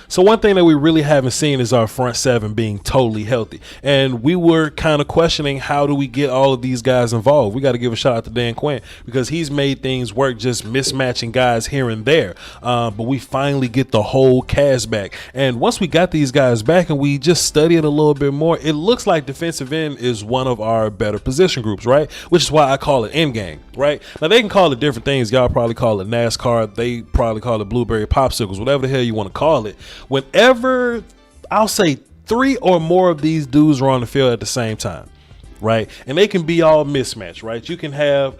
So one thing that we really haven't seen is our front seven being totally healthy. And we were kind of questioning, how do we get all of these guys involved? We got to give a shout out to Dan Quinn, because he's made things work just mismatching guys here and there. But we finally get the whole cast back. And once we got these guys back and we just study it a little bit more, it looks like defensive end is one of our better position groups, right? Which is why I call it end game, right? Now they can call it different things. Y'all probably call it NASCAR. They probably call it blueberry popsicles, whatever the hell you want to call it. Whenever, I'll say, 3 or more of these dudes are on the field at the same time, right? And they can be all mismatched, right? You can have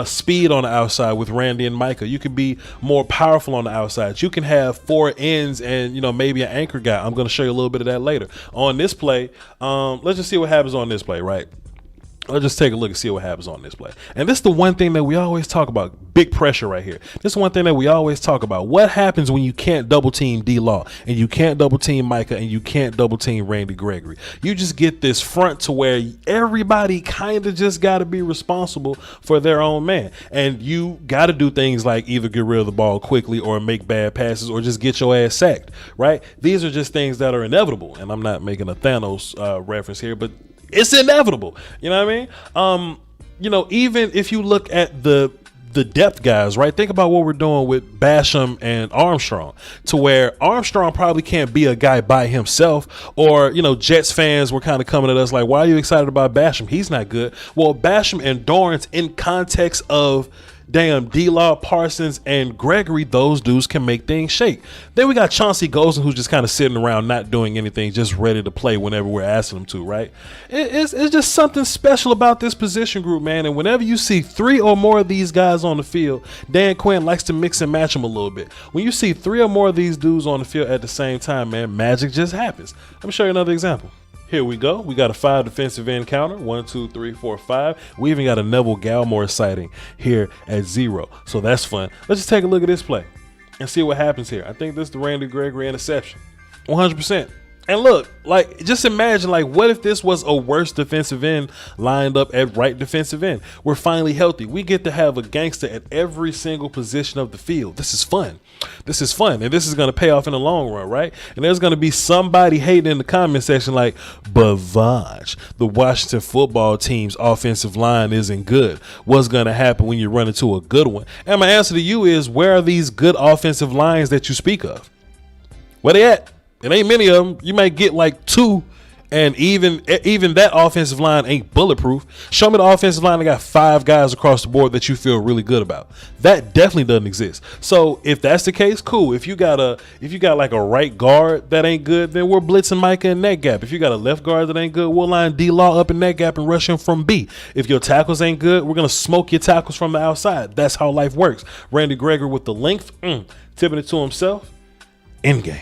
speed on the outside with Randy and Micah. You can be more powerful on the outside. You can have 4 ends and, maybe an anchor guy. I'm going to show you a little bit of that later. On this play, let's just see what happens on this play, right? Let's just take a look and see what happens on this play. And this is the one thing that we always talk about. Big pressure right here. This is one thing that we always talk about. What happens when you can't double team D-Law and you can't double team Micah and you can't double team Randy Gregory? You just get this front to where everybody kind of just got to be responsible for their own man. And you got to do things like either get rid of the ball quickly or make bad passes or just get your ass sacked, right? These are just things that are inevitable. And I'm not making a Thanos reference here, but it's inevitable. You know what I mean? Even if you look at the depth guys, right? Think about what we're doing with Basham and Armstrong, to where Armstrong probably can't be a guy by himself. Or, Jets fans were kind of coming at us like, why are you excited about Basham? He's not good. Well, Basham and Dorrance, in context of damn D-Law, Parsons, and Gregory, those dudes can make things shake. Then we got Chauncey Golson, who's just kind of sitting around not doing anything, just ready to play whenever we're asking him to, right? It's just something special about this position group, man. And whenever you see 3 or more of these guys on the field, Dan Quinn likes to mix and match them a little bit. When you see 3 or more of these dudes on the field at the same time, man, magic just happens. Let me show you another example. Here we go. We got a 5 defensive end counter. 1, 2, 3, 4, 5. We even got a Neville Gallimore sighting here at 0. So that's fun. Let's just take a look at this play and see what happens here. I think this is the Randy Gregory interception. 100%. And look, just imagine, what if this was a worse defensive end lined up at right defensive end? We're finally healthy. We get to have a gangster at every single position of the field. This is fun. This is fun. And this is going to pay off in the long run, right? And there's going to be somebody hating in the comment section like, but Voch, the Washington football team's offensive line isn't good. What's going to happen when you run into a good one? And my answer to you is, where are these good offensive lines that you speak of? Where they at? It ain't many of them. You might get 2, and even that offensive line ain't bulletproof. Show me the offensive line that got 5 guys across the board that you feel really good about. That definitely doesn't exist. So if that's the case, cool. If you got a right guard that ain't good, then we're blitzing Micah in that gap. If you got a left guard that ain't good, we'll line D-Law up in that gap and rush him from B. If your tackles ain't good, we're gonna smoke your tackles from the outside. That's how life works. Randy Gregory with the length, tipping it to himself, end game.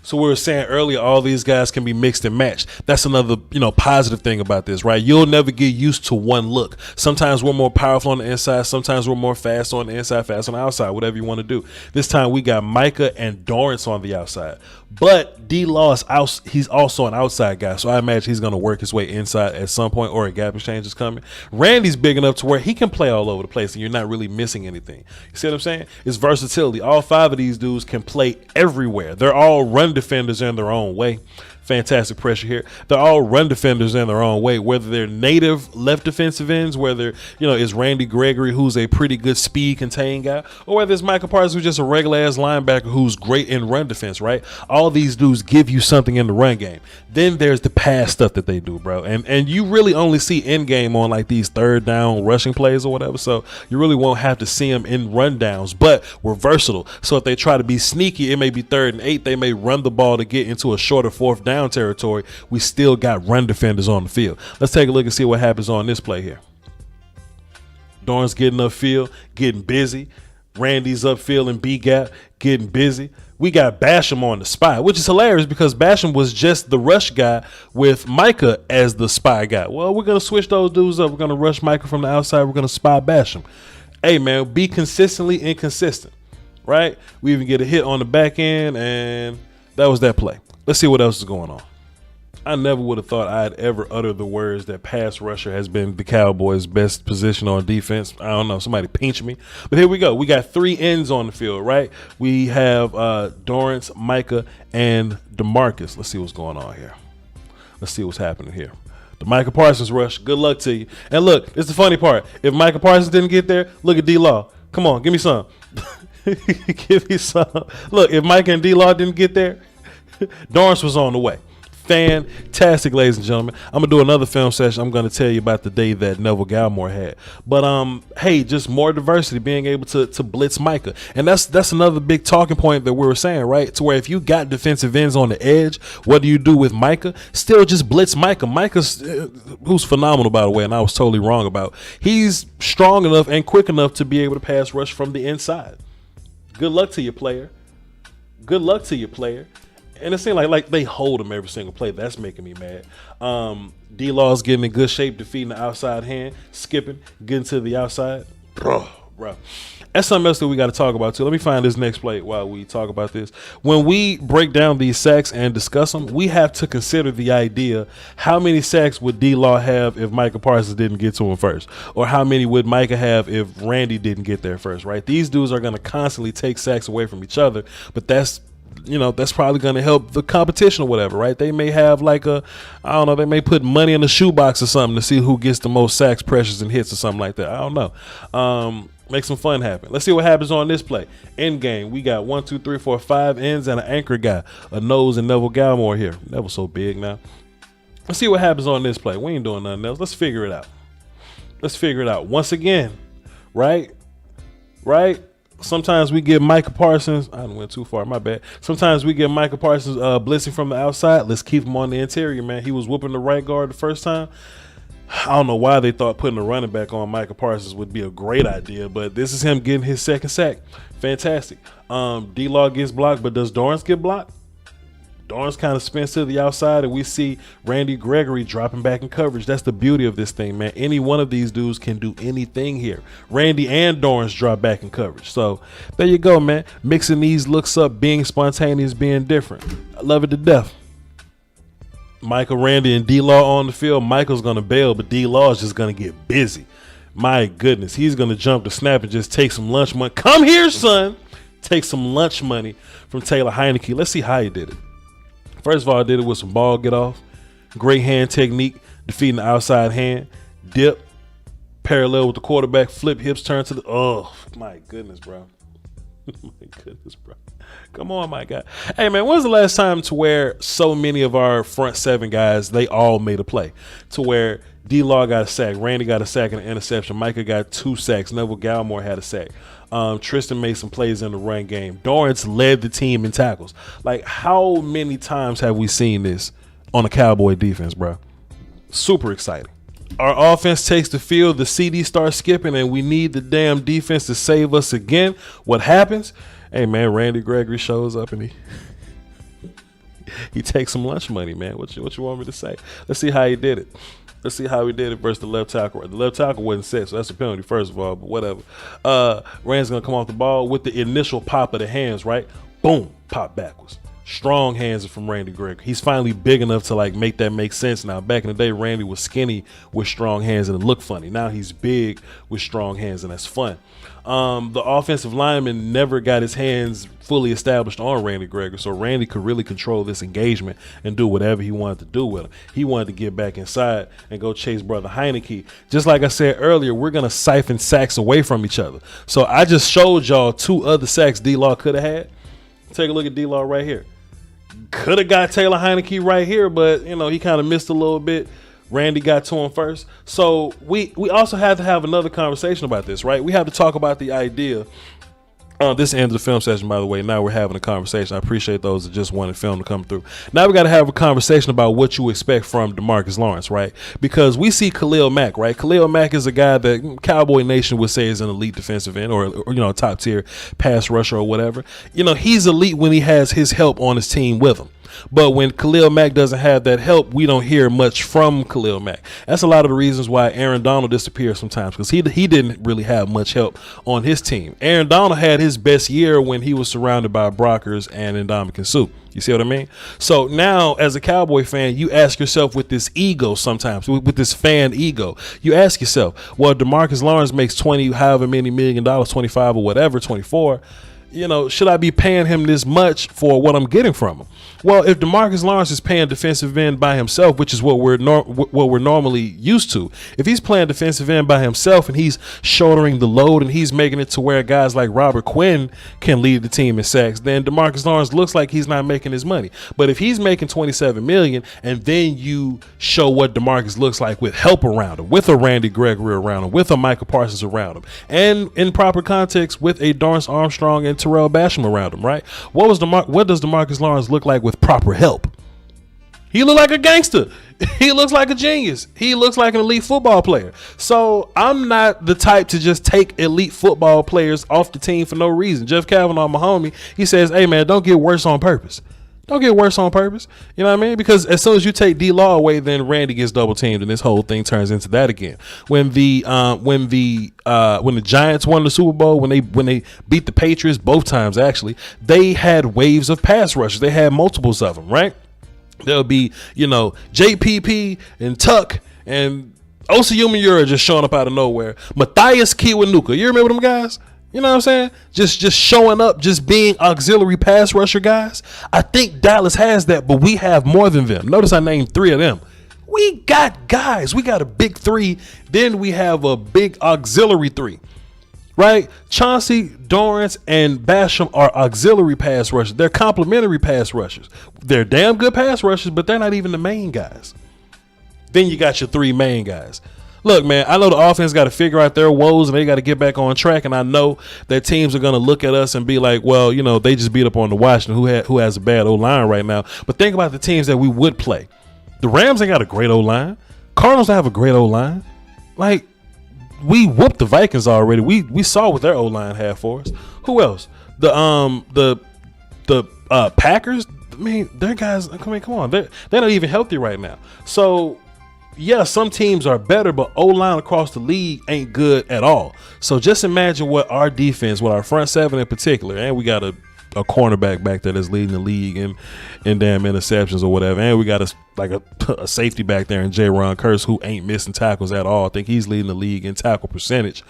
So we were saying earlier, all these guys can be mixed and matched. That's another, positive thing about this, right? You'll never get used to one look. Sometimes we're more powerful on the inside. Sometimes we're more fast on the inside, fast on the outside, whatever you want to do. This time we got Micah and Dorrance on the outside. But D-Law is out. He's also an outside guy, so I imagine he's going to work his way inside at some point, or a gap exchange is coming. Randy's big enough to where he can play all over the place, and you're not really missing anything. You see what I'm saying? It's versatility. All 5 of these dudes can play everywhere. They're all run defenders in their own way. Fantastic pressure here. They're all run defenders in their own way, whether they're native left defensive ends, whether, it's Randy Gregory, who's a pretty good speed contained guy, or whether it's Micah Parsons, who's just a regular ass linebacker who's great in run defense, right? All these dudes give you something in the run game. Then there's the pass stuff that they do, bro. And you really only see end game on these 3rd down rushing plays or whatever. So you really won't have to see them in run downs, but we're versatile. So if they try to be sneaky, it may be 3rd and 8. They may run the ball to get into a shorter 4th down territory. We still got run defenders on the field. Let's take a look and see what happens on this play here. Dorrance getting upfield, getting busy. Randy's upfield and B gap, getting busy. We got Basham on the spy, which is hilarious because Basham was just the rush guy with Micah as the spy guy. Well, we're going to switch those dudes up. We're going to rush Micah from the outside. We're going to spy Basham. Hey, man, be consistently inconsistent, right? We even get a hit on the back end, and that was that play. Let's see what else is going on. I never would have thought I'd ever utter the words that pass rusher has been the Cowboys' best position on defense. I don't know. Somebody pinch me. But here we go. We got 3 ends on the field, right? We have Lawrence, Micah, and Demarcus. Let's see what's going on here. Let's see what's happening here. The Micah Parsons rush. Good luck to you. And look, it's the funny part. If Micah Parsons didn't get there, look at D-Law. Come on, give me some. Give me some. Look, if Micah and D-Law didn't get there, Lawrence was on the way. Fantastic, ladies and gentlemen. I'm gonna do another film session. I'm gonna tell you about the day that Neville Gallimore had. But hey, just more diversity, being able to blitz Micah, and that's another big talking point that we were saying, right? To where if you got defensive ends on the edge, what do you do with Micah? Still just blitz Micah. Micah's who's phenomenal, by the way, and I was totally wrong about. He's strong enough and quick enough to be able to pass rush from the inside. Good luck to you, player. Good luck to you, player. And it seems like they hold him every single play. That's making me mad. D-Law's getting in good shape, defeating the outside hand, skipping, getting to the outside. Bro. That's something else that we got to talk about, too. Let me find this next play while we talk about this. When we break down these sacks and discuss them, we have to consider the idea, how many sacks would D-Law have if Micah Parsons didn't get to him first? Or how many would Micah have if Randy didn't get there first, right? These dudes are going to constantly take sacks away from each other, but that's probably going to help the competition or whatever, right? They may have they may put money in the shoebox or something to see who gets the most sacks, pressures, and hits or something like that. I don't know. Make some fun happen. Let's see what happens on this play. End game. We got 1, 2, 3, 4, 5 ends and an anchor guy, a nose, and Neville Gallimore here. Neville's so big now. Let's see what happens on this play. We ain't doing nothing else. Let's figure it out. Once again, right? Sometimes we get Micah Parsons. I went too far. My bad. Sometimes we get Micah Parsons blitzing from the outside. Let's keep him on the interior, man. He was whooping the right guard the first time. I don't know why they thought putting a running back on Micah Parsons would be a great idea, but this is him getting his second sack. Fantastic. D-Law gets blocked, but does Lawrence get blocked? Lawrence kind of spins to the outside, and we see Randy Gregory dropping back in coverage. That's the beauty of this thing, man. Any one of these dudes can do anything here. Randy and Lawrence drop back in coverage. So there you go, man. Mixing these looks up, being spontaneous, being different. I love it to death. Micah, Randy, and D-Law on the field. Michael's going to bail, but D-Law is just going to get busy. My goodness. He's going to jump the snap and just take some lunch money. Come here, son. Take some lunch money from Taylor Heineke. Let's see how he did it. First of all, I did it with some ball get off, great hand technique, defeating the outside hand, dip, parallel with the quarterback, flip hips, turn to the, oh, my goodness, bro. Come on, my guy. Hey, man, when's the last time to where so many of our front 7 guys, they all made a play? To where D-Law got a sack, Randy got a sack and an interception, Micah got 2 sacks, Neville Gallimore had a sack. Tristan made some plays in the run game. Lawrence led the team in tackles. Like, how many times have we seen this on a Cowboy defense, bro? Super exciting. Our offense takes the field, the CD starts skipping, and we need the damn defense to save us again. What happens? Hey, man, Randy Gregory shows up and he takes some lunch money, man. What you want me to say? Let's see how he did it. Let's see how he did it versus the left tackle. The left tackle wasn't set, so that's a penalty, first of all, but whatever. Rand's going to come off the ball with the initial pop of the hands, right? Boom, pop backwards. Strong hands from Randy Gregory. He's finally big enough to make that make sense now. Back in the day, Randy was skinny with strong hands and it looked funny. Now he's big with strong hands and that's fun. The offensive lineman never got his hands fully established on Randy Gregory, so Randy could really control this engagement and do whatever he wanted to do with him. He wanted to get back inside and go chase brother Heineke. Just like I said earlier, we're going to siphon sacks away from each other. So I just showed y'all 2 other sacks D-Law could have had. Take a look at D-Law right here. Could have got Taylor Heineke right here, but, he kind of missed a little bit. Randy got to him first. So we also have to have another conversation about this, right? We have to talk about the idea. This ends the film session, by the way. Now we're having a conversation. I appreciate those that just wanted film to come through. Now we got to have a conversation about what you expect from Demarcus Lawrence, right? Because we see Khalil Mack, right? Khalil Mack is a guy that Cowboy Nation would say is an elite defensive end or top tier pass rusher or whatever. He's elite when he has his help on his team with him. But when Khalil Mack doesn't have that help, we don't hear much from Khalil Mack. That's a lot of the reasons why Aaron Donald disappears sometimes, because he didn't really have much help on his team. Aaron Donald had his best year when he was surrounded by Brockers and Ndamukong Suh. You see what I mean? So now, as a Cowboy fan, you ask yourself with this ego sometimes, with this fan ego, you ask yourself, well, Demarcus Lawrence makes 20, however many $1 million, 25 or whatever, 24. Should I be paying him this much for what I'm getting from him? Well, if Demarcus Lawrence is paying defensive end by himself, which is what we're normally used to, if he's playing defensive end by himself and he's shouldering the load and he's making it to where guys like Robert Quinn can lead the team in sacks, then Demarcus Lawrence looks like he's not making his money. But if he's making $27 million and then you show what Demarcus looks like with help around him, with a Randy Gregory around him, with a Micah Parsons around him, and in proper context with a Dorrance Armstrong and Terrell Basham around him, right? What does Demarcus Lawrence look like with proper help? He look like a gangster. He looks like a genius. He looks like an elite football player. So I'm not the type to just take elite football players off the team for no reason. Jeff Kavanaugh, my homie, he says, hey man, don't get worse on purpose. Don't get worse on purpose. You know what I mean? Because as soon as you take D-Law away, then Randy gets double teamed, and this whole thing turns into that again. When the Giants won the Super Bowl, when they beat the Patriots both times, actually, they had waves of pass rushers. They had multiples of them, right? There'll be JPP and Tuck and Osi Umenyiora just showing up out of nowhere. Matthias Kiwanuka, you remember them guys? You know what I'm saying? Just showing up, just being auxiliary pass rusher guys. I think Dallas has that, but we have more than them. Notice I named 3 of them. We got guys. We got a big 3. Then we have a big auxiliary 3, right? Chauncey, Dorrance, and Basham are auxiliary pass rushers. They're complementary pass rushers. They're damn good pass rushers, but they're not even the main guys. Then you got your 3 main guys. Look, man, I know the offense got to figure out their woes and they got to get back on track. And I know that teams are going to look at us and be like, well, they just beat up on the Washington who has a bad O-line right now. But think about the teams that we would play. The Rams ain't got a great O-line. Cardinals don't have a great O-line. Like, we whooped the Vikings already. We saw what their O-line had for us. Who else? The Packers. I mean, their guys. Come on, they're not even healthy right now. So. Yeah, some teams are better, but O-line across the league ain't good at all. So just imagine what our defense, what our front 7 in particular, and we got a cornerback back there that's leading the league in damn interceptions or whatever, and we got a safety back there in J-Ron Curse who ain't missing tackles at all. I think he's leading the league in tackle percentage.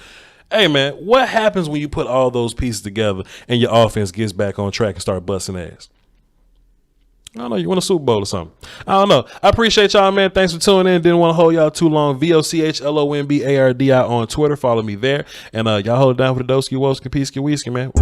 Hey, man, what happens when you put all those pieces together and your offense gets back on track and start busting ass? I don't know. You win a Super Bowl or something. I don't know. I appreciate y'all, man. Thanks for tuning in. Didn't want to hold y'all too long. VOCHLOMBARDI on Twitter. Follow me there. And y'all hold it down for the Doski Woski Peasky Whiskey, man.